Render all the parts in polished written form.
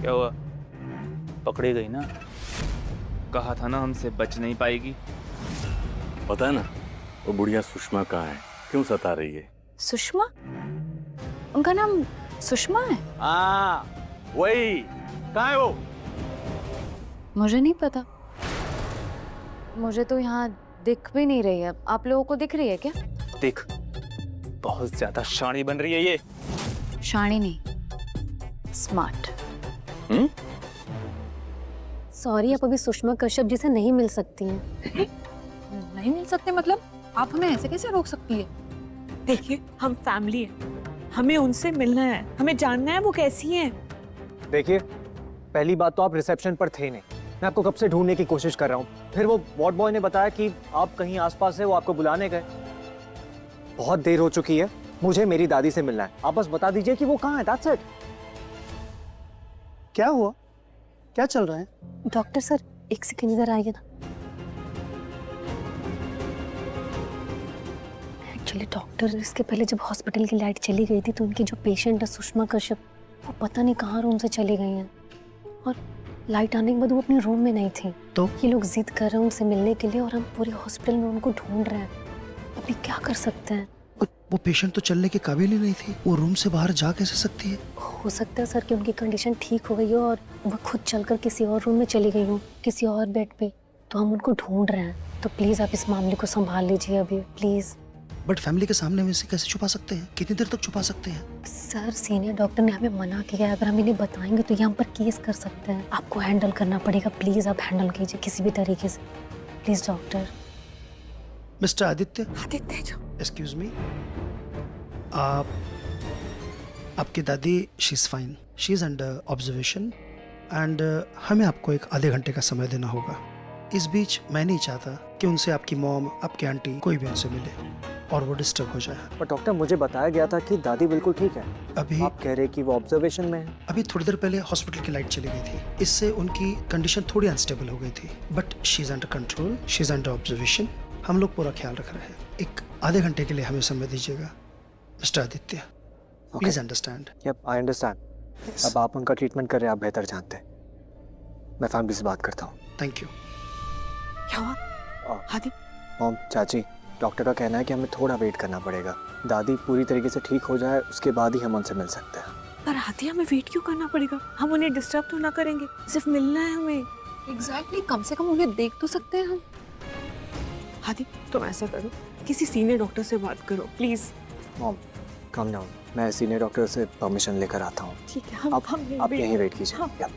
क्या हुआ? पकड़ी गई ना? कहा था ना हमसे बच नहीं पाएगी। पता है ना वो बुढ़िया सुषमा कहाँ है, क्यों सता रही है? सुषमा? उनका नाम सुषमा है? हाँ वही। कहाँ है वो? मुझे नहीं पता। मुझे तो यहाँ दिख भी नहीं रही है। आप लोगों को दिख रही है क्या? देख, बहुत ज्यादा शाणी बन रही है ये। शाणी नहीं, स्मार्ट। सॉरी, आप अभी सुषमा कश्यप जी से नहीं मिल सकती हैं। नहीं मिल सकते मतलब? आप हमें ऐसे कैसे रोक सकती है? देखिए, हम फैमिली हैं, हमें उनसे मिलना है, हमें जानना है वो कैसी हैं। देखिए, पहली बात तो आप रिसेप्शन पर थे नहीं। मैं आपको कब से ढूंढने की कोशिश कर रहा हूँ। फिर वो वार्ड बॉय ने बताया कि आप कहीं आसपास है, वो आपको बुलाने गए। बहुत देर हो चुकी है, मुझे मेरी दादी से मिलना है। आप बस बता दीजिए कि वो कहाँ है, दैट्स इट। क्या हुआ? क्या चल रहा है? डॉक्टर सर, एक सेकंड इधर आइए ना। एक्चुअली डॉक्टर, इसके पहले जब हॉस्पिटल की लाइट चली गई थी तो उनकी जो पेशेंट है सुषमा कश्यप, वो पता नहीं कहाँ रूम से चली गई हैं। और लाइट आने के बाद वो अपने रूम में नहीं थी। तो ये लोग जिद कर रहे हैं उनसे मिलने के लिए और हम पूरे हॉस्पिटल में उनको ढूंढ रहे हैं। अभी क्या कर सकते हैं? वो पेशेंट तो चलने के काबिल ही नहीं थी, वो रूम से बाहर जा कैसे सकती है? हो सकता है सर कि उनकी कंडीशन ठीक हो गई हो और वो खुद चलकर किसी और रूम में चली गई हो, किसी और बेड पे। तो हम उनको ढूंढ रहे हैं। तो प्लीज आप इस मामले को संभाल लीजिए अभी, प्लीज। बट फैमिली के सामने हम इसे कैसे छुपा सकते हैं? कितनी देर तक छुपा सकते हैं? सर, सीनियर डॉक्टर ने हमें मना किया है। अगर हम इन्हें बताएंगे तो ये हम पर केस कर सकते हैं। आपको हैंडल करना पड़ेगा, प्लीज आप हैंडल कीजिए किसी भी तरीके से, please doctor. Mister Aditya, Aditya जो एक्सक्यूज मी, आपकी दादी she is fine, she is under observation and हमें आपको एक आधे घंटे का समय देना होगा। इस बीच मैं नहीं चाहता कि उनसे आपकी मॉम, आपकी आंटी, कोई भी उनसे मिले और वो डिस्टर्ब हो जाए। पर डॉक्टर, मुझे बताया गया था कि दादी बिल्कुल ठीक है। अभी आप कह रहे कि वो ऑब्जर्वेशन में है। अभी थोड़ी देर पहले हॉस्पिटल की लाइट चली गई थी, इससे उनकी कंडीशन थोड़ी अनस्टेबल हो गई थी। But she is under control, she is under observation. हम लोग पूरा ख्याल रख रहे हैं। एक आधे घंटे के लिए हमें समय दीजिएगा mister Aditya, please understand. Yup, I understand. अब आप उनका ट्रीटमेंट कर रहे हैं, आप बेहतर जानते हैं। मैं फैमिली से बात करता हूँ। Thank you. क्या हुआ? आदि, मॉम, चाची, डॉक्टर का कहना है कि हमें थोड़ा वेट करना पड़ेगा। दादी पूरी तरीके से ठीक हो जाए, उसके बाद ही हम उनसे मिल सकते हैं। पर आदि, हमें वेट क्यों करना पड़ेगा? हम उन्हें डिस्टर्ब तो ना करेंगे, सिर्फ मिलना है हमें। एग्जैक्टली, कम से कम उन्हें देख तो सकते हैं हम। आदि, तुम ऐसा करो, किसी सीनियर डॉक्टर से बात करो प्लीज। Mom, come down. मैं सीनियर डॉक्टर से परमिशन लेकर आता हूँ। ठीक है, हम आप यहीं वेट कीजिए। हाँ। Yep.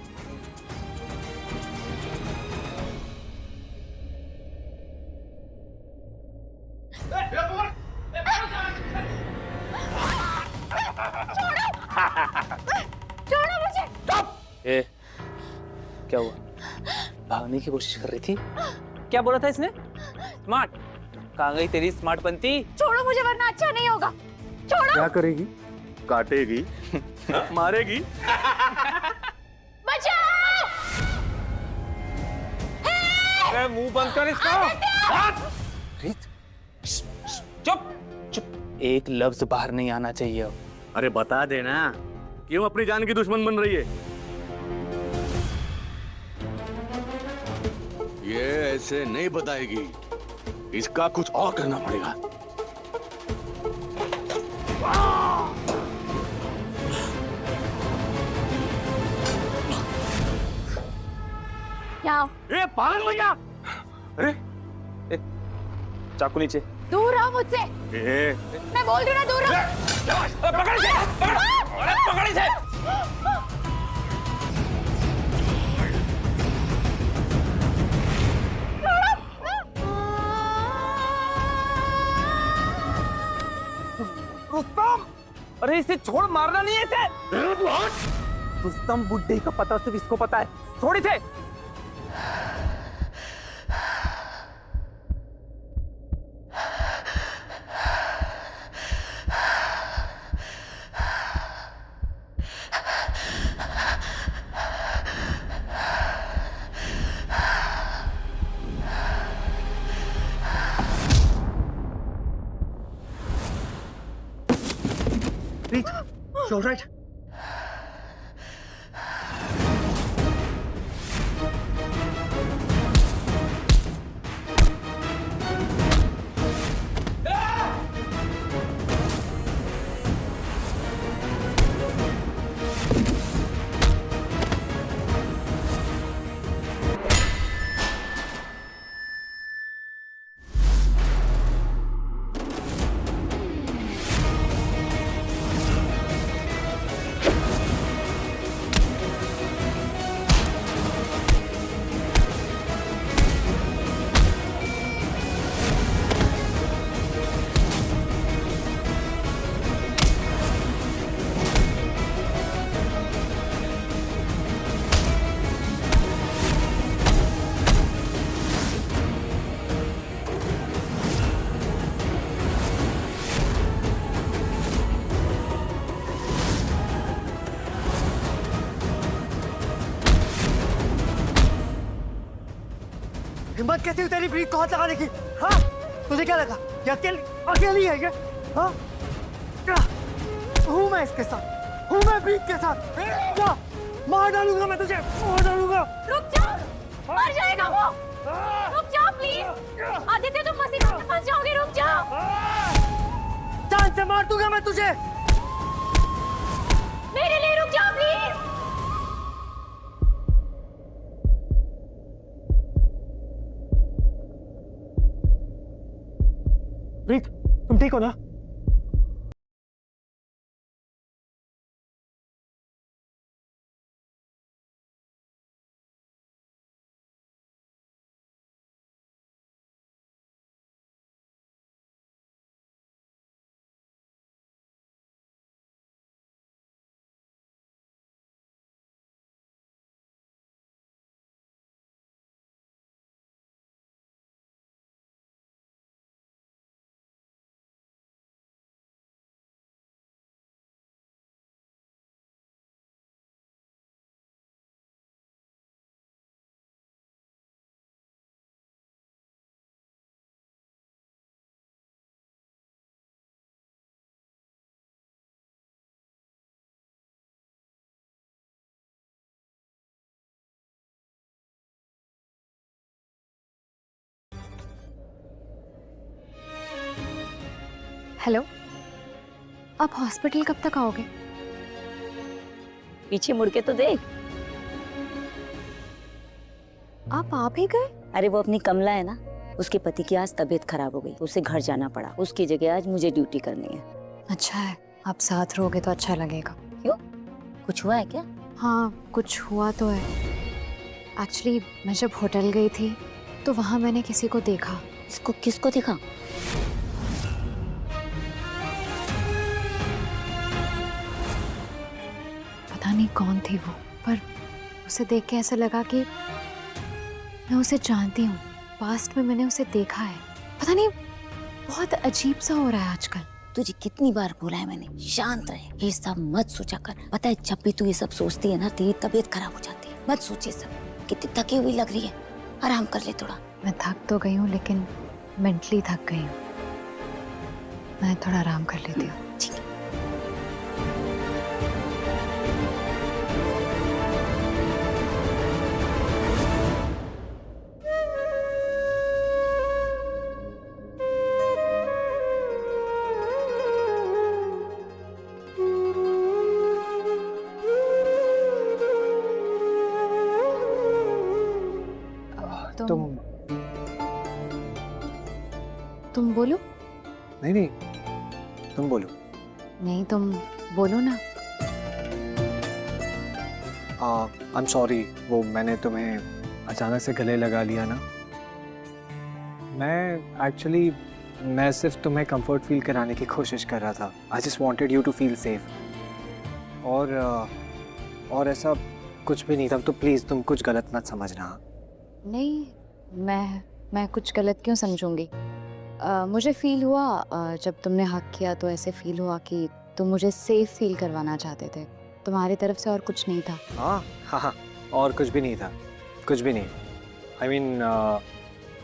ए, क्या हुआ? भागने की कोशिश कर रही थी? क्या बोला था इसने? स्मार्ट? कहाँ गई तेरी स्मार्ट बनती? छोड़ो मुझे, वरना अच्छा नहीं होगा। छोड़ो। क्या करेगी? काटेगी मारेगी। बचाओ! अरे मुंह बंद कर इसका। रीत, चुप चुप, एक लफ्ज बाहर नहीं आना चाहिए। अरे बता देना, क्यों अपनी जान की दुश्मन बन रही है? ये ऐसे नहीं बताएगी, इसका कुछ और करना पड़ेगा। क्या? ए, पागल हो गया? अरे ए, चाकू नीचे। दूर रहो मुझसे। ए, मैं बोल रही हूँ ना, दूर रहो। पकड़ इसे, अरे पकड़ इसे। रुस्तम, अरे इसे छोड़, मारना नहीं है इसे। रुस्तम बुड्ढे का पता सिर्फ इसको पता है, छोड़ इसे। रीत, you all right? हिम्मत कैसी हुई तेरी प्रीत को हाथ लगाने की? हाँ, तुझे क्या लगा ये अकेली अकेली है ये? हाँ, हूँ मैं इसके साथ, हूँ मैं प्रीत के साथ। क्या मार डालूंगा मैं तुझे, मार डालूंगा। रुक जाओ, मर जाएगा वो। रुक जाओ प्लीज, आदित्य तुम मसीबत में फंस जाओगे, रुक जाओ। जान से मार दूंगा मैं तुझे। मेरे लिए रुक जाओ प्लीज। प्रीत, तुम ठीक हो ना? हेलो, आप हॉस्पिटल कब तक आओगे? पीछे मुड़ के तो देख। आप आ भी गए? अरे वो अपनी कमला है ना, उसके पति की आज तबीयत खराब हो गई, उसे घर जाना पड़ा। उसकी जगह आज मुझे ड्यूटी करनी है। अच्छा है, आप साथ रहोगे तो अच्छा लगेगा। क्यों, कुछ हुआ है क्या? हाँ, कुछ हुआ तो है। एक्चुअली मैं जब होटल गई थी तो वहाँ मैंने किसी को देखा। इसको किसको दिखा? पता नहीं कौन थी वो, पर उसे देख के ऐसा लगा कि मैं उसे जानती हूँ। पास्ट में मैंने उसे देखा है। पता नहीं, बहुत अजीब सा हो रहा है आजकल। तुझे कितनी बार बोला है मैंने, शांत रहे, ये सब मत सोचा कर। पता है जब भी तू ये सब सोचती है ना, तेरी तबीयत खराब हो जाती है। मत सोचे सब। कितनी थकी हुई लग रही है, आराम कर ले थोड़ा। मैं थक तो गई हूँ लेकिन मेंटली थक गई हूँ। मैं थोड़ा आराम कर लेती हूँ। ठीक है। तुम बोलो। नहीं नहीं, तुम बोलो। नहीं, तुम बोलो ना। आई एम सॉरी, वो मैंने तुम्हें अचानक से गले लगा लिया ना। मैं सिर्फ तुम्हें कंफर्ट फील कराने की कोशिश कर रहा था। I just wanted you to feel safe. और ऐसा कुछ भी नहीं था, तो प्लीज़ तुम कुछ गलत मत समझना। नहीं, मैं कुछ गलत क्यों समझूंगी? मुझे फील हुआ जब तुमने हक किया तो ऐसे फील हुआ कि तुम मुझे सेफ फील करवाना चाहते थे। तुम्हारी तरफ से और कुछ नहीं था। हाँ हाँ हाँ, और कुछ भी नहीं था, कुछ भी नहीं। आई मीन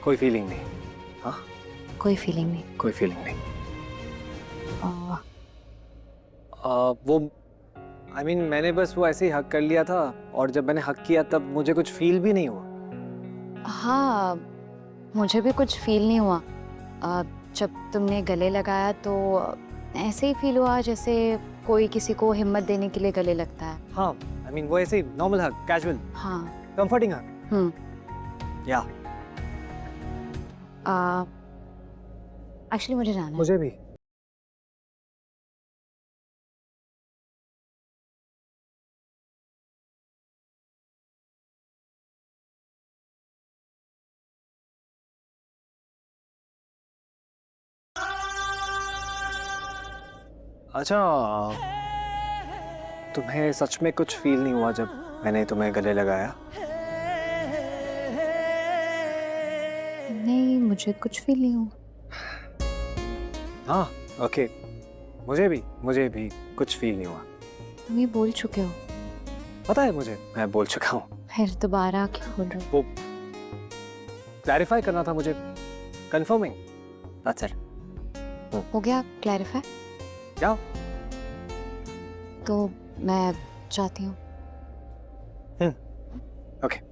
कोई फीलिंग नहीं। हाँ, कोई फीलिंग नहीं। कोई फीलिंग नहीं। आ, वो आई मीन मैंने बस वो ऐसे ही हक कर लिया था, और जब मैंने हक किया तब मुझे कुछ फील भी नहीं हुआ। हाँ, मुझे भी कुछ फील नहीं हुआ। जब तुमने गले लगाया तो ऐसे ही फील हुआ जैसे कोई किसी को हिम्मत देने के लिए गले लगता है। हाँ, आई मीन वो ऐसे ही नॉर्मल हक, कैजुअल। हाँ, कंफर्टिंग हक। या एक्चुअली मुझे जाना है। मुझे भी। अच्छा, तुम्हें सच में कुछ फील नहीं हुआ जब मैंने तुम्हें गले लगाया? नहीं, मुझे कुछ फील नहीं हुआ। हाँ, ओके। मुझे भी कुछ फील नहीं हुआ। तुम ये बोल चुके हो। पता है मुझे, मैं बोल चुका हूँ। फिर दोबारा क्यों बोल रहे हो? क्लैरिफाई करना था मुझे, कंफर्मिंग, दैट्स इट। हो गया क्लैरिफाई? जाओ। तो मैं जाती हूँ। Okay.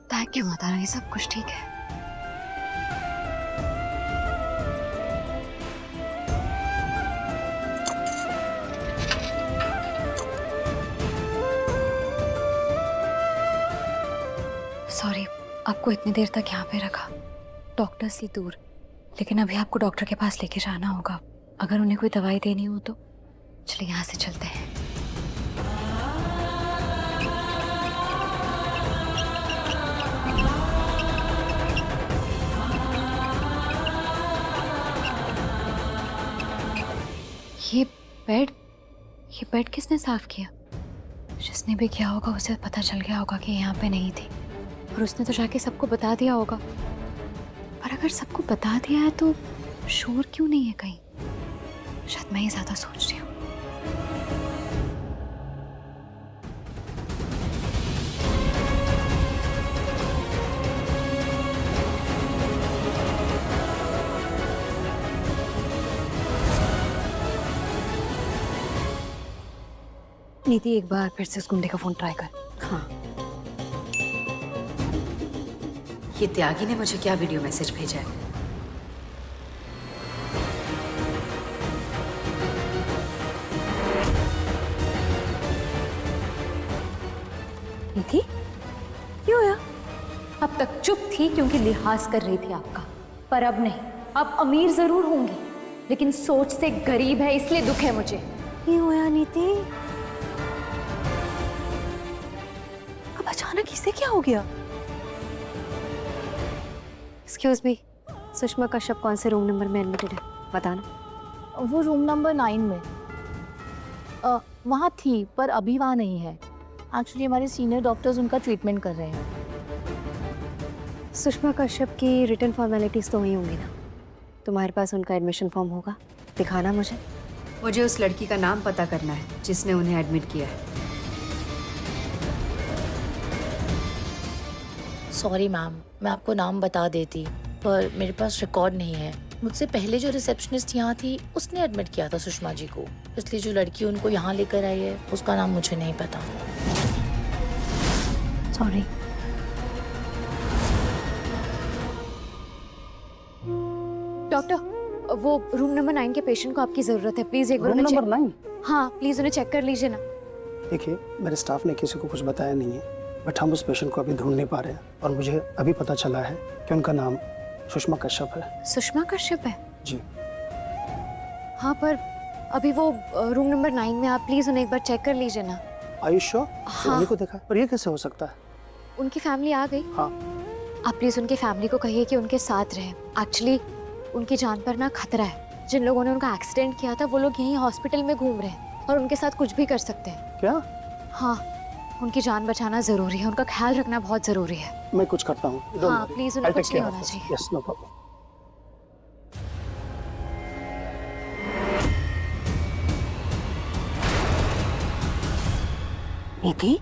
Thank you Mata Rani, सब कुछ ठीक है। सॉरी, आपको इतनी देर तक यहाँ पे रखा, डॉक्टर से दूर। लेकिन अभी आपको डॉक्टर के पास लेके जाना होगा। अगर उन्हें कोई दवाई देनी हो तो चलिए यहाँ से चलते हैं। ये बेड किसने साफ किया? जिसने भी किया होगा उसे पता चल गया होगा कि यहाँ पे नहीं थी, और उसने तो जाके सबको बता दिया होगा। पर अगर सबको बता दिया है तो शोर क्यों नहीं है कहीं? शायद मैं ही ज्यादा सोच रही हूँ। नीति, एक बार फिर से उस गुंडे का फोन ट्राई कर। हाँ। ये त्यागी ने मुझे क्या वीडियो मैसेज भेजा है? नीति, क्यों होया? अब तक चुप थी क्योंकि लिहाज कर रही थी आपका, पर अब नहीं। अब अमीर जरूर होंगी लेकिन सोच से गरीब है, इसलिए दुख है मुझे। क्यों होया नीति? अचानक इसे क्या हो गया? एक्सक्यूज मी, सुषमा कश्यप कौन से रूम नंबर में एडमिटेड है, बताना। वो रूम नंबर 9 में वहाँ थी, पर अभी वहाँ नहीं है। एक्चुअली हमारे सीनियर डॉक्टर्स उनका ट्रीटमेंट कर रहे हैं। सुषमा कश्यप की रिटर्न फॉर्मेलिटीज तो वही होंगी ना? तुम्हारे पास उनका एडमिशन फॉर्म होगा, दिखाना मुझे। मुझे उस लड़की का नाम पता करना है जिसने उन्हें एडमिट किया है। सॉरी मैम, मैं आपको नाम बता देती, पर मेरे पास रिकॉर्ड नहीं है। मुझसे पहले जो रिसेप्शनिस्ट यहाँ थी उसने एडमिट किया था सुषमा जी को, इसलिए जो लड़की उनको यहाँ लेकर आई है उसका नाम मुझे नहीं पता। सॉरी। डॉक्टर, वो रूम नंबर 9 के पेशेंट को आपकी जरूरत है, प्लीज एक बार रूम नंबर 9? हाँ प्लीज उन्हें चेक कर लीजिए ना। देखिए, मेरे स्टाफ ने किसी को कुछ बताया नहीं है, बट हम उस पेशेंट को अभी ढूंढ नहीं पा रहे हैं, और मुझे अभी पता चला है कि उनका नाम सुषमा कश्यप है। सुषमा कश्यप है? जी हाँ, पर अभी वो रूम नंबर 9 में, आप प्लीज उन्हें एक बार चेक कर लीजिए ना। आयुष श्योर? हाँ। उन्हीं को देखा, पर ये कैसे हो सकता है? उनकी फैमिली आ गई। हाँ। आप प्लीज उनकी फैमिली को कहिए कि उनके साथ रहे। एक्चुअली उनकी जान पर ना खतरा है। जिन लोगों ने उनका एक्सीडेंट किया था वो लोग यहीं हॉस्पिटल में घूम रहे हैं और उनके साथ कुछ भी कर सकते हैं। क्या? हाँ, उनकी जान बचाना जरूरी है, उनका ख्याल रखना बहुत जरूरी है। मैं कुछ करता हूँ। हाँ प्लीज, उन्हें कुछ नहीं होना चाहिए। Yes, no problem. नीति,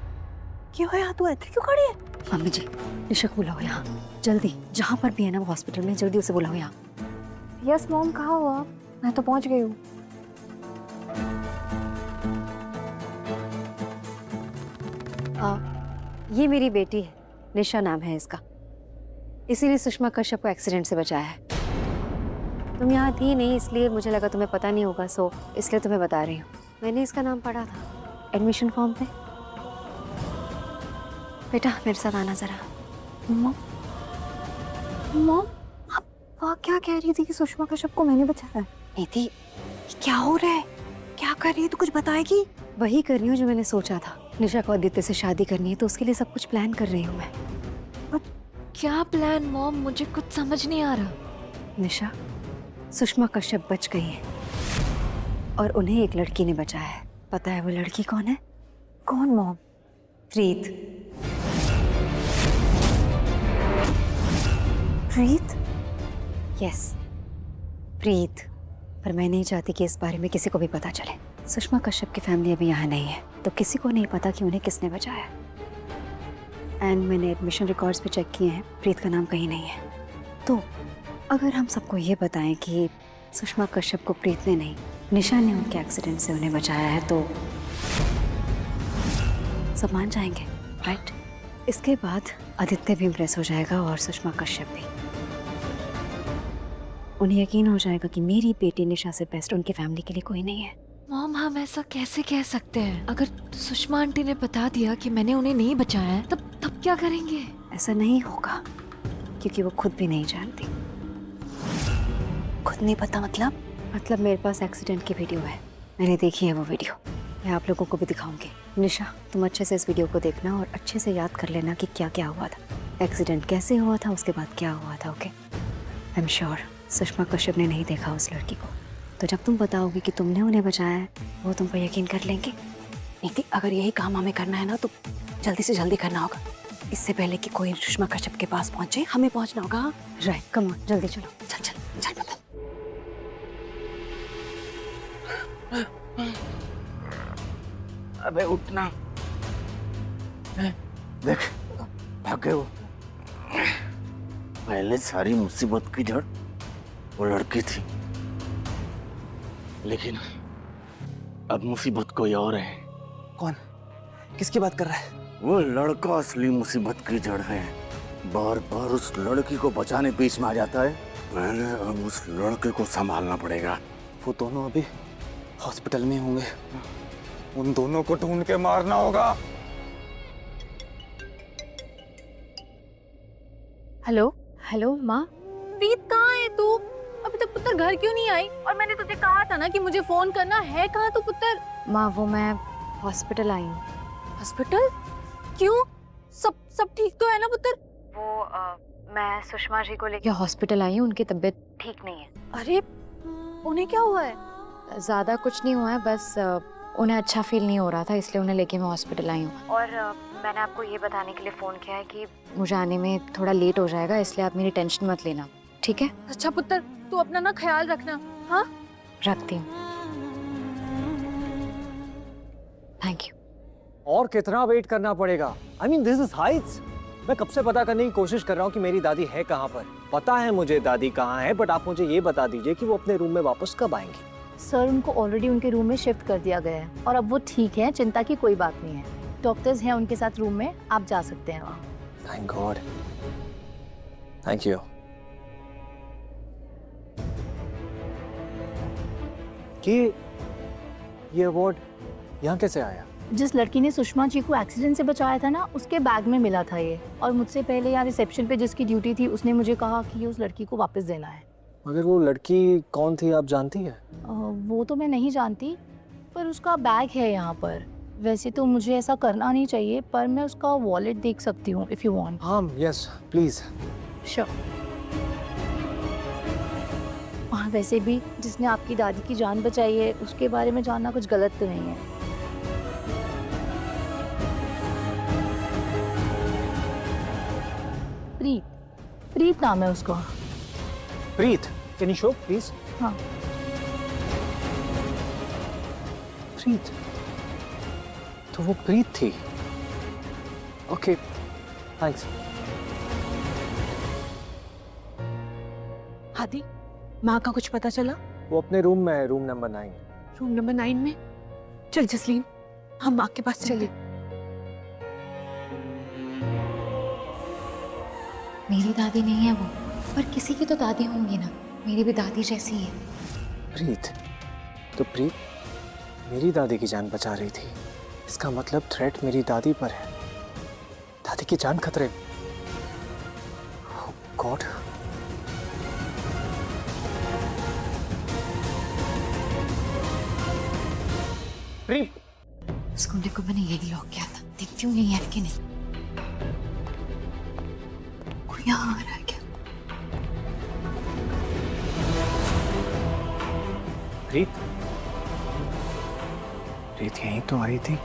क्यों है? तू ऐसे क्यों खड़ी है? मम्मी जी, निशक बुलाओ यहाँ जल्दी। जहाँ पर भी है ना वो हॉस्पिटल में, जल्दी उसे बुलाओ यहाँ। यस मॉम, कहाँ हो आप? मैं तो पहुँच गई हूँ। ये मेरी बेटी है, निशा नाम है इसका। इसीलिए सुषमा कश्यप को एक्सीडेंट से बचाया है। तुम यहाँ थी नहीं इसलिए मुझे लगा तुम्हें पता नहीं होगा, सो इसलिए तुम्हें बता रही हूँ। मैंने इसका नाम पढ़ा था एडमिशन फॉर्म पे। बेटा मेरे साथ आना जरा। मॉम, आप क्या कह रही थी कि सुषमा कश्यप को मैंने बचाया है? नीति, क्या हो रहा है? क्या कर रही है? तू कुछ बताएगी? वही कर रही हूँ जो मैंने सोचा था। निशा को आदित्य से शादी करनी है तो उसके लिए सब कुछ प्लान कर रही हूँ मैं। क्या प्लान मॉम? मुझे कुछ समझ नहीं आ रहा। निशा, सुषमा कश्यप बच गई है और उन्हें एक लड़की ने बचाया है। पता है वो लड़की कौन है? कौन मॉम? प्रीत। प्रीत? यस, प्रीत। पर मैं नहीं चाहती कि इस बारे में किसी को भी पता चले। सुषमा कश्यप की फैमिली अभी यहाँ नहीं है तो किसी को नहीं पता कि उन्हें किसने बचाया। एंड मैंने एडमिशन रिकॉर्ड्स भी चेक किए हैं, प्रीत का नाम कहीं नहीं है। तो अगर हम सबको ये बताएं कि सुषमा कश्यप को प्रीत ने नहीं, निशा ने उनके एक्सीडेंट से उन्हें बचाया है तो सब मान जाएंगे, राइट? इसके बाद आदित्य भी इम्प्रेस हो जाएगा और सुषमा कश्यप भी। उन्हें यकीन हो जाएगा कि मेरी बेटी निशा से बेस्ट उनकी फैमिली के लिए कोई नहीं है। मॉम, हम ऐसा कैसे कह सकते हैं? अगर सुषमा आंटी ने बता दिया कि मैंने उन्हें नहीं बचाया है, तब क्या करेंगे? ऐसा नहीं होगा क्योंकि वो खुद भी नहीं जानती। खुद नहीं पता मतलब मेरे पास एक्सीडेंट की वीडियो है, मैंने देखी है वो वीडियो। मैं आप लोगों को भी दिखाऊंगी। निशा, तुम अच्छे से इस वीडियो को देखना और अच्छे से याद कर लेना कि क्या क्या हुआ था, एक्सीडेंट कैसे हुआ था, उसके बाद क्या हुआ था। Okay? I am sure Sushma Kashyap ने नहीं देखा उस लड़की को, तो जब तुम बताओगे कि तुमने उन्हें बचाया है वो तुम पर यकीन कर लेंगे। नीति, अगर यही काम हमें करना है ना तो जल्दी से जल्दी करना होगा, इससे पहले कि कोई सुषमा कश्यप के पास पहुंचे। हमें पहुंचना होगा। राइट, कम ऑन, जल्दी चलो। चल चल चल पता। अबे उठना, देख भाग गए वो। पहले सारी मुसीबत की जड़ वो लड़की थी, लेकिन अब मुसीबत कोई और है। कौन? किसकी बात कर रहा है? वो लड़का असली मुसीबत की जड़ है। बार बार उस लड़की को बचाने बीच में आ जाता है। मैंने अब उस लड़के को संभालना पड़ेगा। वो दोनों अभी हॉस्पिटल में होंगे, उन दोनों को ढूंढ के मारना होगा। हेलो हेलो माँ। प्रीत कहाँ है तू? अभी तक पुत्र घर क्यों नहीं आई? और मैंने तुझे कहा था ना कि मुझे फोन करना है। कहाँ तू पुत्र? माँ वो मैं हॉस्पिटल आई हूँ। हॉस्पिटल? क्यों? सब ठीक तो है ना पुत्र? वो मैं सुषमा जी को लेके हॉस्पिटल आई हूँ, उनकी तबीयत ठीक नहीं है। अरे उन्हें क्या हुआ है? ज़्यादा कुछ नहीं हुआ है, बस उन्हें अच्छा फील नहीं हो रहा था, इसलिए उन्हें लेके मैं हॉस्पिटल आई हूँ। और मैंने आपको ये बताने के लिए फ़ोन किया है कि मुझे आने में थोड़ा लेट हो जाएगा, इसलिए आप मेरी टेंशन मत लेना, ठीक है? अच्छा पुत्र, तू अपना ना ख्याल रखना। हाँ, रखती हूँ। Thank you. और कितना वेट करना पड़ेगा? I mean, this is heights. मैं कब से पता करने की कोशिश कर रहा हूँ कि मेरी दादी है कहाँ पर। पता है मुझे दादी कहाँ है, बट आप मुझे ये बता दीजिए कि वो अपने रूम में वापस कब आएंगी। सर, उनको ऑलरेडी उनके रूम में शिफ्ट कर दिया गया है और अब वो ठीक है, चिंता की कोई बात नहीं है। डॉक्टर्स हैं उनके साथ रूम में, आप जा सकते हैं वहाँ। Thank God, thank you. ये अवार्ड यहाँ कैसे आया? जिस लड़की ने सुषमा जी को एक्सीडेंट से बचाया था ना, उसके बैग में मिला था ये। और मुझसे पहले यहाँ रिसेप्शन पे जिसकी ड्यूटी थी उसने मुझे कहा कि ये उस लड़की को वापस देना है। मगर वो लड़की कौन थी आप जानती है? वो तो मैं नहीं जानती, पर उसका बैग है यहाँ पर। वैसे तो मुझे ऐसा करना नहीं चाहिए, पर मैं उसका वॉलेट देख सकती हूँ इफ यू वांट। हाँ, यस प्लीज। श्योर। हाँ, वैसे भी जिसने आपकी दादी की जान बचाई है उसके बारे में जानना कुछ गलत तो नहीं है। प्रीत नाम है उसका। प्रीत, कैन यू शो प्लीज? हाँ। प्रीत, तो वो प्रीत थी। Okay, thanks. हादी, माँ का कुछ पता चला? वो अपने रूम में है, रूम नंबर 9। रूम नंबर 9 में? चल जसलीन, हम माँ के पास चले। मेरी दादी नहीं है वो, पर किसी की तो दादी होंगी ना, मेरी भी दादी जैसी है। प्रीत, तो प्रीत मेरी दादी की जान बचा रही थी। इसका मतलब थ्रेट मेरी दादी पर है। दादी की जान खतरे। गॉड। इस कमरे को मैंने यही लॉक किया था, देखती हूँ यही है कि नहीं। कोई यहाँ आ रहा है क्या? प्रीत, प्रीत यहीं तो आई थी।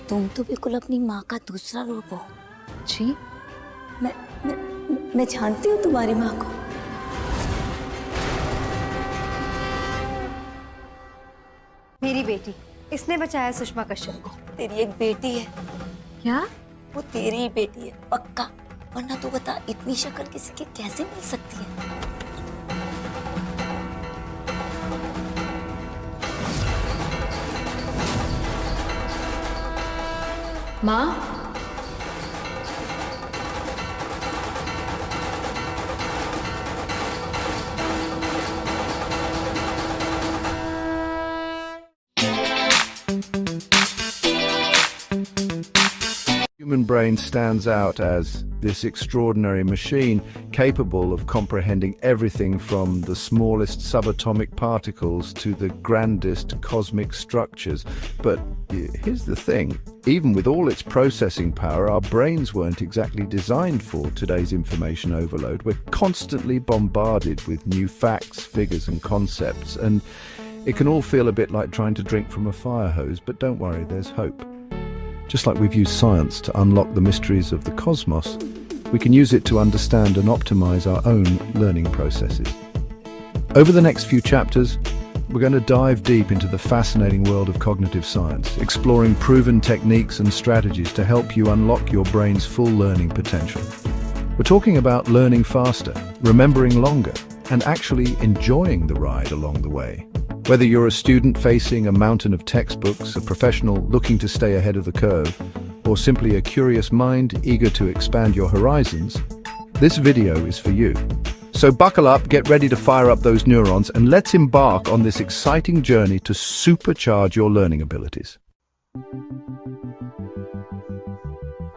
तुम तो बिल्कुल अपनी माँ का दूसरा रूप हो। जी? मैं जानती हूँ तुम्हारी माँ को। मेरी बेटी, इसने बचाया सुषमा कश्यप को। तेरी एक बेटी है। क्या? वो तेरी ही बेटी है पक्का, वरना तो बता इतनी शक्ल किसी की कैसे मिल सकती है। माँ, Human brain stands out as this extraordinary machine capable of comprehending everything from the smallest subatomic particles to the grandest cosmic structures. But here's the thing, even with all its processing power, our brains weren't exactly designed for today's information overload. We're constantly bombarded with new facts, figures and concepts, and it can all feel a bit like trying to drink from a fire hose, but don't worry, there's hope. Just like we've used science to unlock the mysteries of the cosmos, we can use it to understand and optimize our own learning processes. Over the next few chapters, we're going to dive deep into the fascinating world of cognitive science, exploring proven techniques and strategies to help you unlock your brain's full learning potential. We're talking about learning faster, remembering longer, and actually enjoying the ride along the way. Whether you're a student facing a mountain of textbooks, a professional looking to stay ahead of the curve, or simply a curious mind eager to expand your horizons, this video is for you. So buckle up, get ready to fire up those neurons, and let's embark on this exciting journey to supercharge your learning abilities.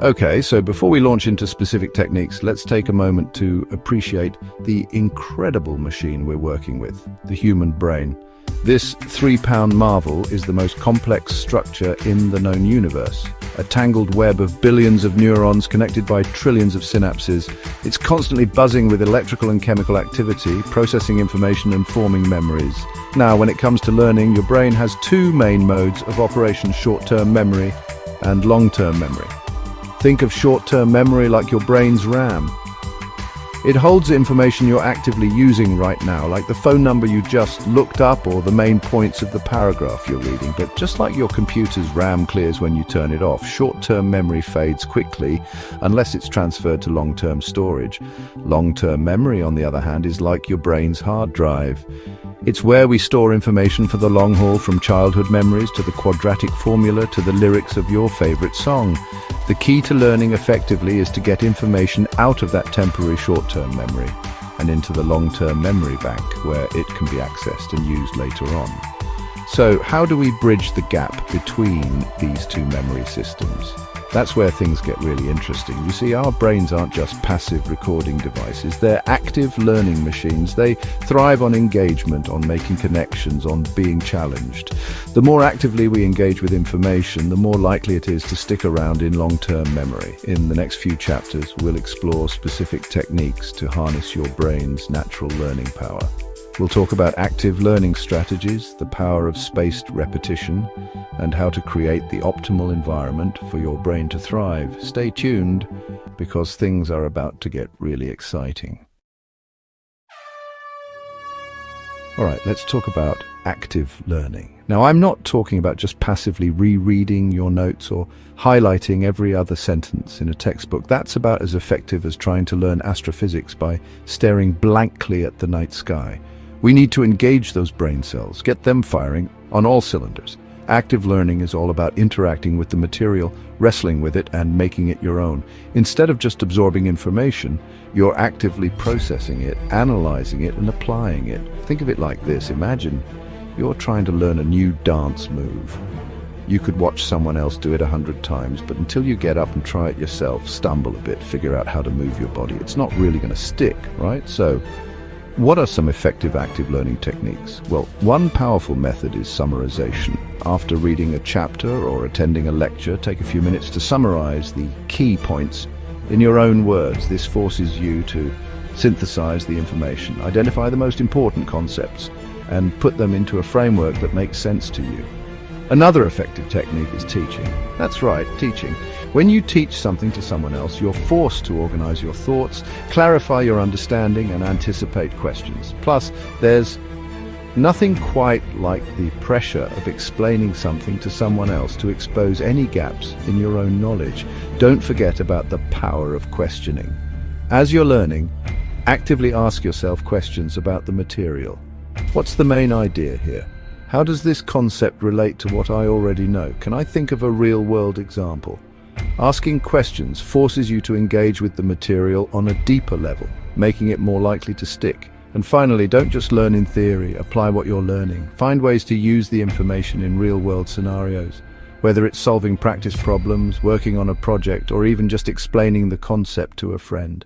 Okay, so before we launch into specific techniques, let's take a moment to appreciate the incredible machine we're working with, the human brain. This 3-pound marvel is the most complex structure in the known universe. A tangled web of billions of neurons connected by trillions of synapses. It's constantly buzzing with electrical and chemical activity, processing information and forming memories. Now, when it comes to learning, your brain has two main modes of operation: short-term memory and long-term memory. Think of short-term memory like your brain's RAM. It holds the information you're actively using right now, like the phone number you just looked up or the main points of the paragraph you're reading. But just like your computer's RAM clears when you turn it off, short-term memory fades quickly unless it's transferred to long-term storage. Long-term memory, on the other hand, is like your brain's hard drive. It's where we store information for the long haul, from childhood memories to the quadratic formula to the lyrics of your favorite song. The key to learning effectively is to get information out of that temporary short-term memory and into the long-term memory bank, where it can be accessed and used later on. So, how do we bridge the gap between these two memory systems? That's where things get really interesting. You see, our brains aren't just passive recording devices. They're active learning machines. They thrive on engagement, on making connections, on being challenged. The more actively we engage with information, the more likely it is to stick around in long-term memory. In the next few chapters, we'll explore specific techniques to harness your brain's natural learning power. We'll talk about active learning strategies, the power of spaced repetition, and how to create the optimal environment for your brain to thrive. Stay tuned, because things are about to get really exciting. All right, let's talk about active learning. Now, I'm not talking about just passively rereading your notes or highlighting every other sentence in a textbook. That's about as effective as trying to learn astrophysics by staring blankly at the night sky. We need to engage those brain cells, get them firing on all cylinders. Active learning is all about interacting with the material, wrestling with it, and making it your own. Instead of just absorbing information, you're actively processing it, analyzing it, and applying it. Think of it like this. Imagine you're trying to learn a new dance move. You could watch someone else do it 100 times, but until you get up and try it yourself, stumble a bit, figure out how to move your body, it's not really going to stick, right? So, what are some effective active learning techniques? Well, one powerful method is summarization. After reading a chapter or attending a lecture, take a few minutes to summarize the key points in your own words. This forces you to synthesize the information, identify the most important concepts, and put them into a framework that makes sense to you. Another effective technique is teaching. That's right, teaching. When you teach something to someone else, you're forced to organize your thoughts, clarify your understanding, and anticipate questions. Plus, there's nothing quite like the pressure of explaining something to someone else to expose any gaps in your own knowledge. Don't forget about the power of questioning. As you're learning, actively ask yourself questions about the material. What's the main idea here? How does this concept relate to what I already know? Can I think of a real-world example? Asking questions forces you to engage with the material on a deeper level, making it more likely to stick. And finally, don't just learn in theory, apply what you're learning. Find ways to use the information in real-world scenarios, whether it's solving practice problems, working on a project, or even just explaining the concept to a friend.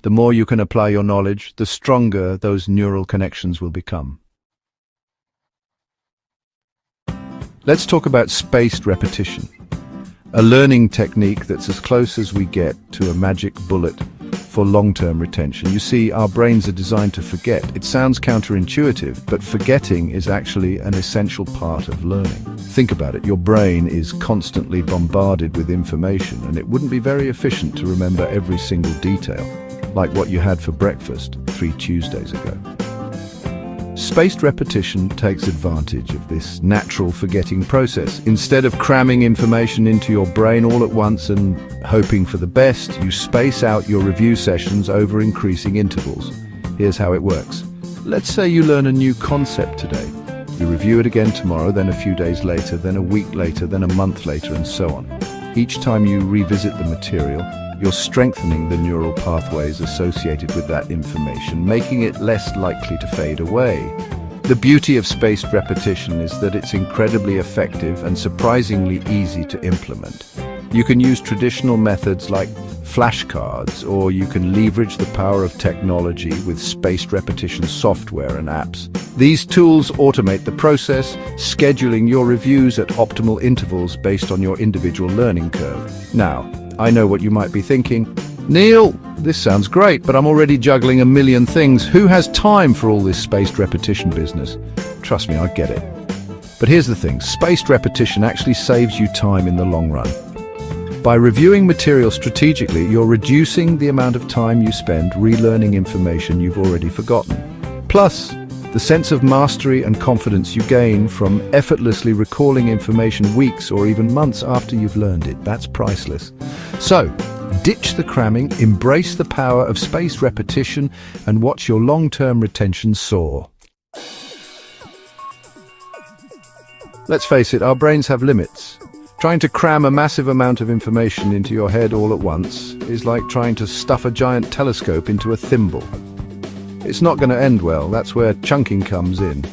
The more you can apply your knowledge, the stronger those neural connections will become. Let's talk about spaced repetition, a learning technique that's as close as we get to a magic bullet for long-term retention. You see, our brains are designed to forget. It sounds counterintuitive, but forgetting is actually an essential part of learning. Think about it. Your brain is constantly bombarded with information, and it wouldn't be very efficient to remember every single detail, like what you had for breakfast 3 Tuesdays ago. Spaced repetition takes advantage of this natural forgetting process. Instead of cramming information into your brain all at once and hoping for the best, you space out your review sessions over increasing intervals. Here's how it works. Let's say you learn a new concept today. You review it again tomorrow, then a few days later, then a week later, then a month later, and so on. Each time you revisit the material, you're strengthening the neural pathways associated with that information, making it less likely to fade away. The beauty of spaced repetition is that it's incredibly effective and surprisingly easy to implement. You can use traditional methods like flashcards, or you can leverage the power of technology with spaced repetition software and apps. These tools automate the process, scheduling your reviews at optimal intervals based on your individual learning curve. Now, I know what you might be thinking. Neil, this sounds great, but I'm already juggling a million things. Who has time for all this spaced repetition business? Trust me, I get it. But here's the thing, spaced repetition actually saves you time in the long run. By reviewing material strategically, you're reducing the amount of time you spend relearning information you've already forgotten. Plus, the sense of mastery and confidence you gain from effortlessly recalling information weeks or even months after you've learned it, that's priceless. So, ditch the cramming, embrace the power of spaced repetition, and watch your long-term retention soar. Let's face it, our brains have limits. Trying to cram a massive amount of information into your head all at once is like trying to stuff a giant telescope into a thimble. It's not going to end well. That's where chunking comes in.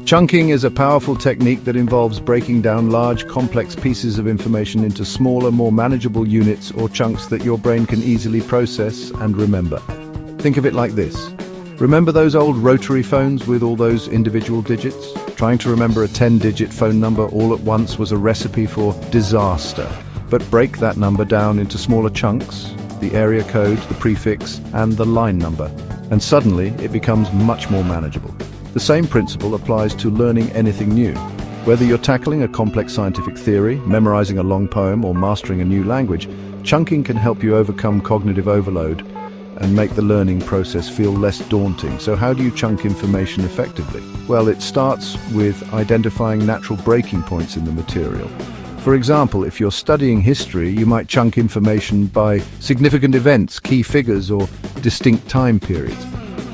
Chunking is a powerful technique that involves breaking down large, complex pieces of information into smaller, more manageable units or chunks that your brain can easily process and remember. Think of it like this. Remember those old rotary phones with all those individual digits? Trying to remember a 10-digit phone number all at once was a recipe for disaster. But break that number down into smaller chunks, the area code, the prefix, and the line number, and suddenly it becomes much more manageable. The same principle applies to learning anything new. Whether you're tackling a complex scientific theory, memorizing a long poem, or mastering a new language, chunking can help you overcome cognitive overload and make the learning process feel less daunting. So how do you chunk information effectively? Well, it starts with identifying natural breaking points in the material. For example, if you're studying history, you might chunk information by significant events, key figures, or distinct time periods.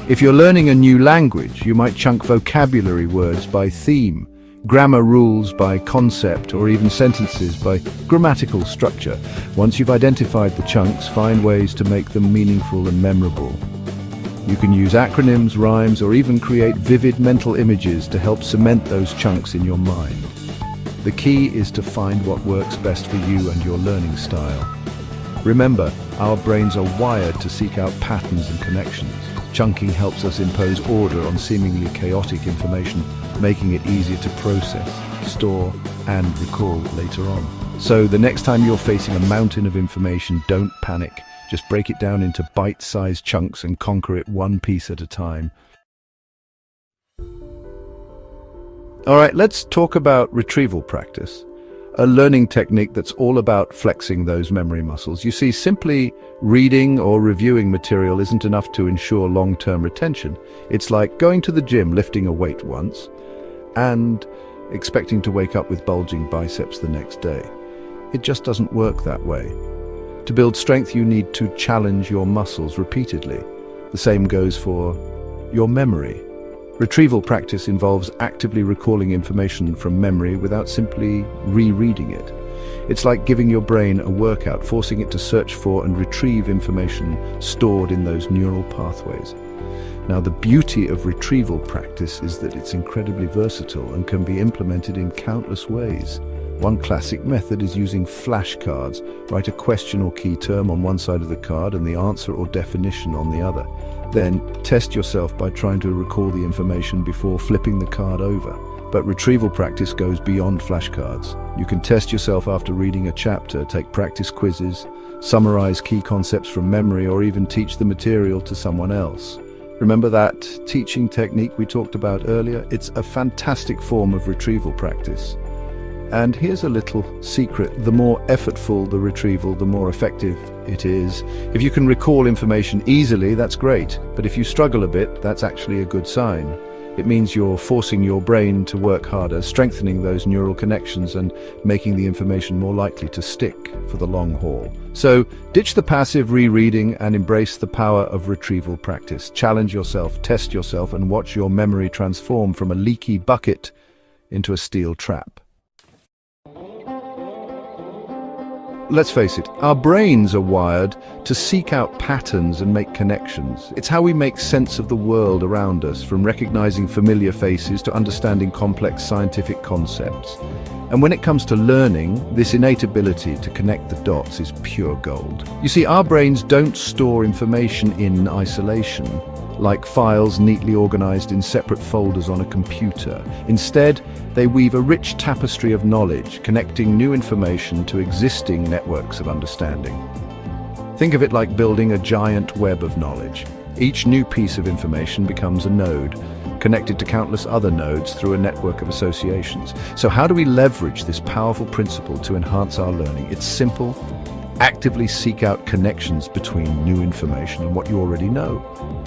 If you're learning a new language, you might chunk vocabulary words by theme, grammar rules by concept, or even sentences by grammatical structure. Once you've identified the chunks, find ways to make them meaningful and memorable. You can use acronyms, rhymes, or even create vivid mental images to help cement those chunks in your mind. The key is to find what works best for you and your learning style. Remember, our brains are wired to seek out patterns and connections. Chunking helps us impose order on seemingly chaotic information, making it easier to process, store, and recall later on. So the next time you're facing a mountain of information, don't panic. Just break it down into bite-sized chunks and conquer it one piece at a time. All right, let's talk about retrieval practice, a learning technique that's all about flexing those memory muscles. You see, simply reading or reviewing material isn't enough to ensure long-term retention. It's like going to the gym, lifting a weight once, and expecting to wake up with bulging biceps the next day. It just doesn't work that way. To build strength, you need to challenge your muscles repeatedly. The same goes for your memory. Retrieval practice involves actively recalling information from memory without simply rereading it. It's like giving your brain a workout, forcing it to search for and retrieve information stored in those neural pathways. Now, the beauty of retrieval practice is that it's incredibly versatile and can be implemented in countless ways. One classic method is using flashcards. Write a question or key term on one side of the card and the answer or definition on the other. Then test yourself by trying to recall the information before flipping the card over. But retrieval practice goes beyond flashcards. You can test yourself after reading a chapter, take practice quizzes, summarize key concepts from memory, or even teach the material to someone else. Remember that teaching technique we talked about earlier? It's a fantastic form of retrieval practice. And here's a little secret: the more effortful the retrieval, the more effective it is. If you can recall information easily, that's great. But if you struggle a bit, that's actually a good sign. It means you're forcing your brain to work harder, strengthening those neural connections and making the information more likely to stick for the long haul. So ditch the passive rereading and embrace the power of retrieval practice. Challenge yourself, test yourself, and watch your memory transform from a leaky bucket into a steel trap. Let's face it, our brains are wired to seek out patterns and make connections. It's how we make sense of the world around us, from recognizing familiar faces to understanding complex scientific concepts. And when it comes to learning, this innate ability to connect the dots is pure gold. You see, our brains don't store information in isolation, like files neatly organized in separate folders on a computer. Instead, they weave a rich tapestry of knowledge, connecting new information to existing networks of understanding. Think of it like building a giant web of knowledge. Each new piece of information becomes a node, connected to countless other nodes through a network of associations. So how do we leverage this powerful principle to enhance our learning? It's simple. Actively seek out connections between new information and what you already know.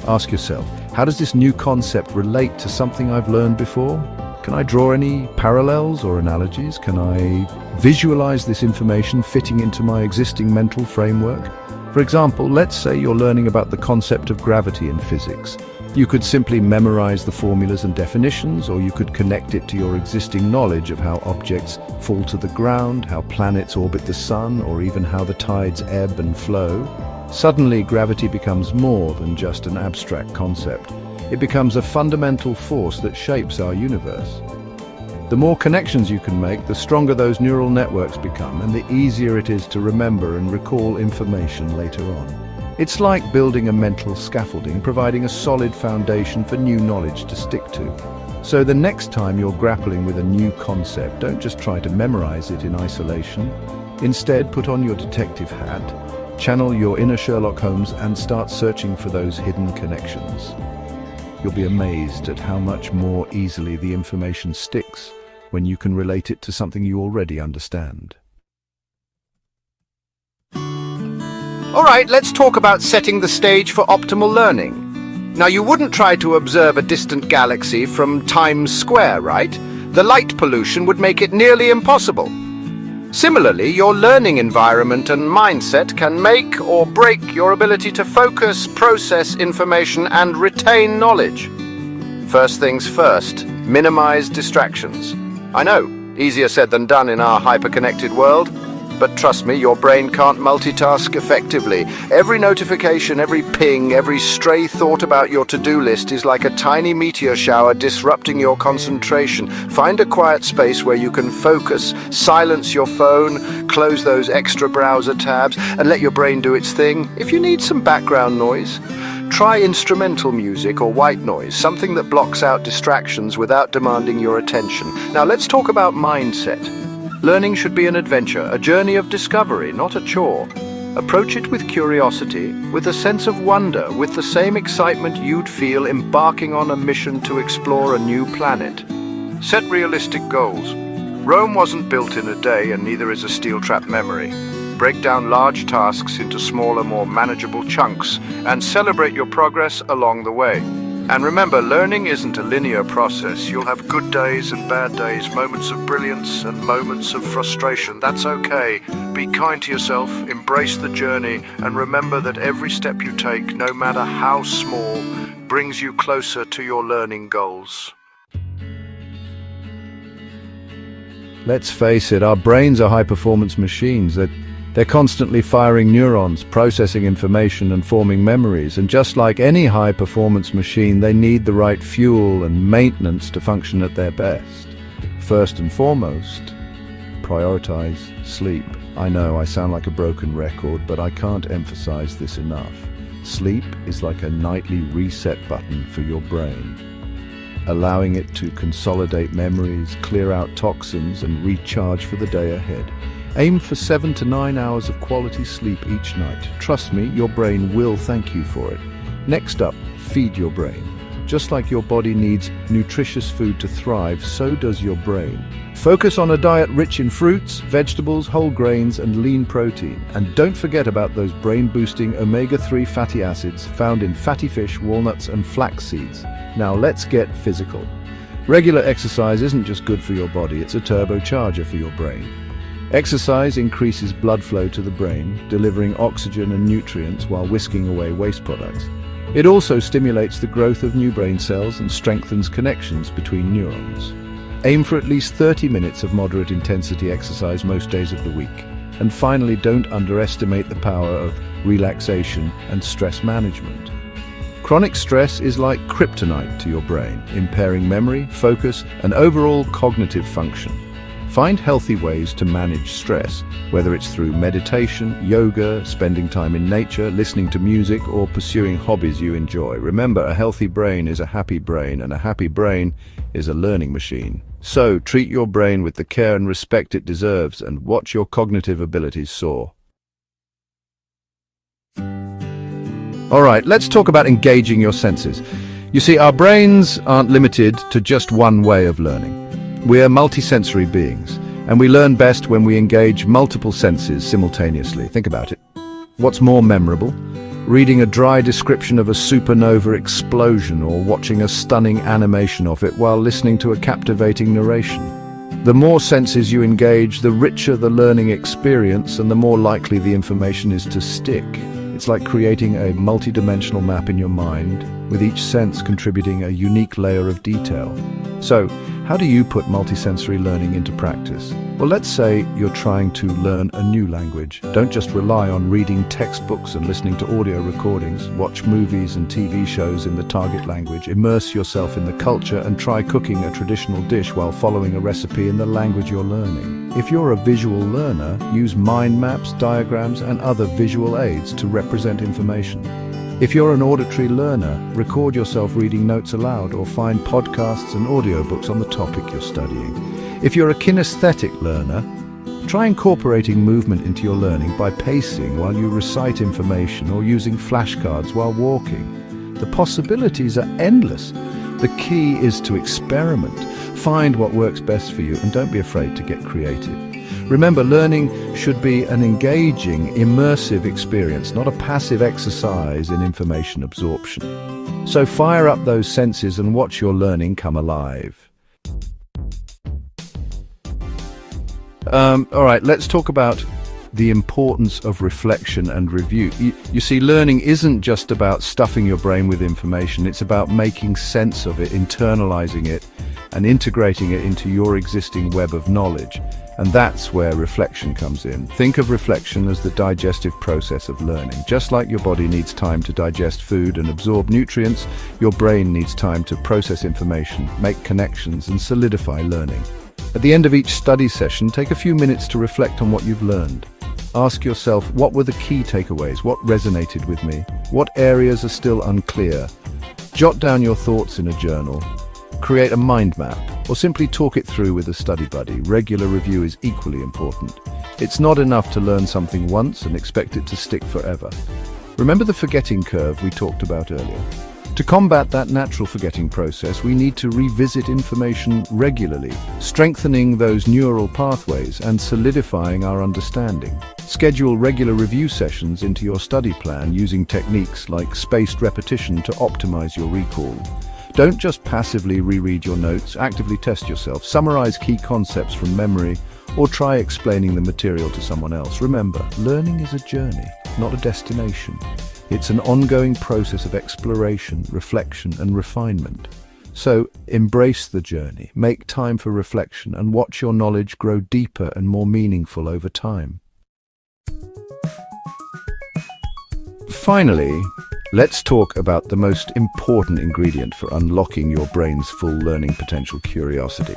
Ask yourself, how does this new concept relate to something I've learned before? Can I draw any parallels or analogies? Can I visualize this information fitting into my existing mental framework? For example, let's say you're learning about the concept of gravity in physics. You could simply memorize the formulas and definitions, or you could connect it to your existing knowledge of how objects fall to the ground, how planets orbit the sun, or even how the tides ebb and flow. Suddenly, gravity becomes more than just an abstract concept. It becomes a fundamental force that shapes our universe. The more connections you can make, the stronger those neural networks become, and the easier it is to remember and recall information later on. It's like building a mental scaffolding, providing a solid foundation for new knowledge to stick to. So the next time you're grappling with a new concept, don't just try to memorize it in isolation. Instead, put on your detective hat, channel your inner Sherlock Holmes, and start searching for those hidden connections. You'll be amazed at how much more easily the information sticks when you can relate it to something you already understand. All right, let's talk about setting the stage for optimal learning. Now, you wouldn't try to observe a distant galaxy from Times Square, right? The light pollution would make it nearly impossible. Similarly, your learning environment and mindset can make or break your ability to focus, process information, and retain knowledge. First things first, minimize distractions. I know, easier said than done in our hyper-connected world, but trust me, your brain can't multitask effectively. Every notification, every ping, every stray thought about your to-do list is like a tiny meteor shower disrupting your concentration. Find a quiet space where you can focus, silence your phone, close those extra browser tabs, and let your brain do its thing. If you need some background noise, try instrumental music or white noise, something that blocks out distractions without demanding your attention. Now let's talk about mindset. Learning should be an adventure, a journey of discovery, not a chore. Approach it with curiosity, with a sense of wonder, with the same excitement you'd feel embarking on a mission to explore a new planet. Set realistic goals. Rome wasn't built in a day, and neither is a steel-trap memory. Break down large tasks into smaller, more manageable chunks, and celebrate your progress along the way. And remember, learning isn't a linear process. You'll have good days and bad days, moments of brilliance and moments of frustration. That's okay. Be kind to yourself, embrace the journey, and remember that every step you take, no matter how small, brings you closer to your learning goals. Let's face it, our brains are high-performance machines. They're constantly firing neurons, processing information and forming memories. And just like any high-performance machine, they need the right fuel and maintenance to function at their best. First and foremost, prioritize sleep. I know I sound like a broken record, but I can't emphasize this enough. Sleep is like a nightly reset button for your brain, allowing it to consolidate memories, clear out toxins, and recharge for the day ahead. Aim for 7 to 9 hours of quality sleep each night. Trust me, your brain will thank you for it. Next up, feed your brain. Just like your body needs nutritious food to thrive, so does your brain. Focus on a diet rich in fruits, vegetables, whole grains, and lean protein. And don't forget about those brain-boosting omega-3 fatty acids found in fatty fish, walnuts, and flax seeds. Now let's get physical. Regular exercise isn't just good for your body, it's a turbocharger for your brain. Exercise increases blood flow to the brain, delivering oxygen and nutrients while whisking away waste products. It also stimulates the growth of new brain cells and strengthens connections between neurons. Aim for at least 30 minutes of moderate intensity exercise most days of the week. And finally, don't underestimate the power of relaxation and stress management. Chronic stress is like kryptonite to your brain, impairing memory, focus, and overall cognitive function. Find healthy ways to manage stress, whether it's through meditation, yoga, spending time in nature, listening to music, or pursuing hobbies you enjoy. Remember, a healthy brain is a happy brain, and a happy brain is a learning machine. So, treat your brain with the care and respect it deserves, and watch your cognitive abilities soar. All right, let's talk about engaging your senses. You see, our brains aren't limited to just one way of learning. We're multisensory beings, and we learn best when we engage multiple senses simultaneously. Think about it. What's more memorable? Reading a dry description of a supernova explosion or watching a stunning animation of it while listening to a captivating narration. The more senses you engage, the richer the learning experience and the more likely the information is to stick. It's like creating a multi-dimensional map in your mind, with each sense contributing a unique layer of detail. So, how do you put multisensory learning into practice? Well, let's say you're trying to learn a new language. Don't just rely on reading textbooks and listening to audio recordings. Watch movies and TV shows in the target language. Immerse yourself in the culture and try cooking a traditional dish while following a recipe in the language you're learning. If you're a visual learner, use mind maps, diagrams, and other visual aids to represent information. If you're an auditory learner, record yourself reading notes aloud or find podcasts and audiobooks on the topic you're studying. If you're a kinesthetic learner, try incorporating movement into your learning by pacing while you recite information or using flashcards while walking. The possibilities are endless. The key is to experiment. Find what works best for you and don't be afraid to get creative. Remember, learning should be an engaging, immersive experience, not a passive exercise in information absorption. So fire up those senses and watch your learning come alive. All right, let's talk about the importance of reflection and review. You see, learning isn't just about stuffing your brain with information, it's about making sense of it, internalizing it, and integrating it into your existing web of knowledge. And that's where reflection comes in. Think of reflection as the digestive process of learning. Just like your body needs time to digest food and absorb nutrients, your brain needs time to process information, make connections, and solidify learning. At the end of each study session, take a few minutes to reflect on what you've learned. Ask yourself, what were the key takeaways? What resonated with me? What areas are still unclear? Jot down your thoughts in a journal. Create a mind map, or simply talk it through with a study buddy. Regular review is equally important. It's not enough to learn something once and expect it to stick forever. Remember the forgetting curve we talked about earlier? To combat that natural forgetting process, we need to revisit information regularly, strengthening those neural pathways and solidifying our understanding. Schedule regular review sessions into your study plan using techniques like spaced repetition to optimize your recall. Don't just passively reread your notes, actively test yourself, summarize key concepts from memory, or try explaining the material to someone else. Remember, learning is a journey, not a destination. It's an ongoing process of exploration, reflection, and refinement. So, embrace the journey, make time for reflection, and watch your knowledge grow deeper and more meaningful over time. Finally, let's talk about the most important ingredient for unlocking your brain's full learning potential: curiosity.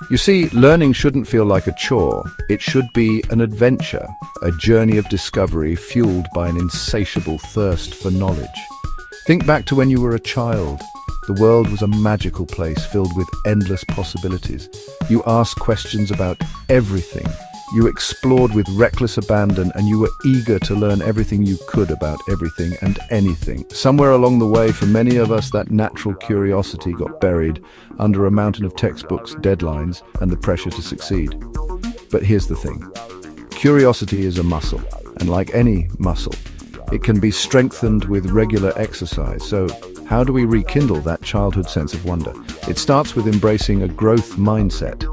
You see, learning shouldn't feel like a chore. It should be an adventure, a journey of discovery fueled by an insatiable thirst for knowledge. Think back to when you were a child. The world was a magical place filled with endless possibilities. You asked questions about everything. You explored with reckless abandon, and you were eager to learn everything you could about everything and anything. Somewhere along the way, for many of us, that natural curiosity got buried under a mountain of textbooks, deadlines, and the pressure to succeed. But here's the thing. Curiosity is a muscle, and like any muscle, it can be strengthened with regular exercise. So, how do we rekindle that childhood sense of wonder? It starts with embracing a growth mindset.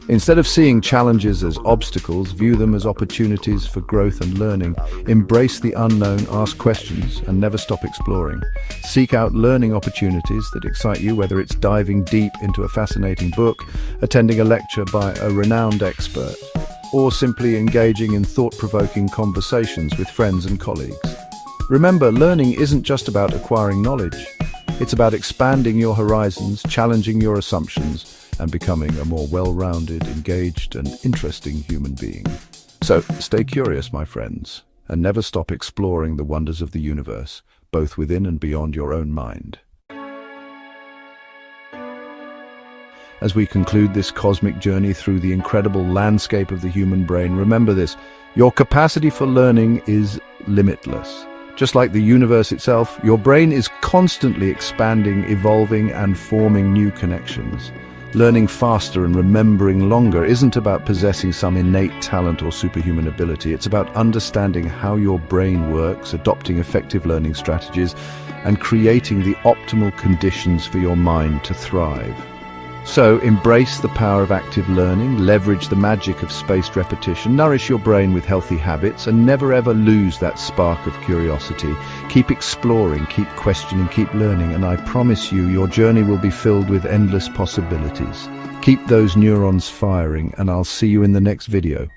Instead of seeing challenges as obstacles, view them as opportunities for growth and learning. Embrace the unknown, ask questions, and never stop exploring. Seek out learning opportunities that excite you, whether it's diving deep into a fascinating book, attending a lecture by a renowned expert, or simply engaging in thought-provoking conversations with friends and colleagues. Remember, learning isn't just about acquiring knowledge. It's about expanding your horizons, challenging your assumptions, and becoming a more well-rounded, engaged, and interesting human being. So, stay curious, my friends, and never stop exploring the wonders of the universe, both within and beyond your own mind. As we conclude this cosmic journey through the incredible landscape of the human brain, remember this: your capacity for learning is limitless. Just like the universe itself, your brain is constantly expanding, evolving, and forming new connections. Learning faster and remembering longer isn't about possessing some innate talent or superhuman ability. It's about understanding how your brain works, adopting effective learning strategies, and creating the optimal conditions for your mind to thrive. So, embrace the power of active learning, leverage the magic of spaced repetition, nourish your brain with healthy habits, and never ever lose that spark of curiosity. Keep exploring, keep questioning, keep learning, and I promise you, your journey will be filled with endless possibilities. Keep those neurons firing, and I'll see you in the next video.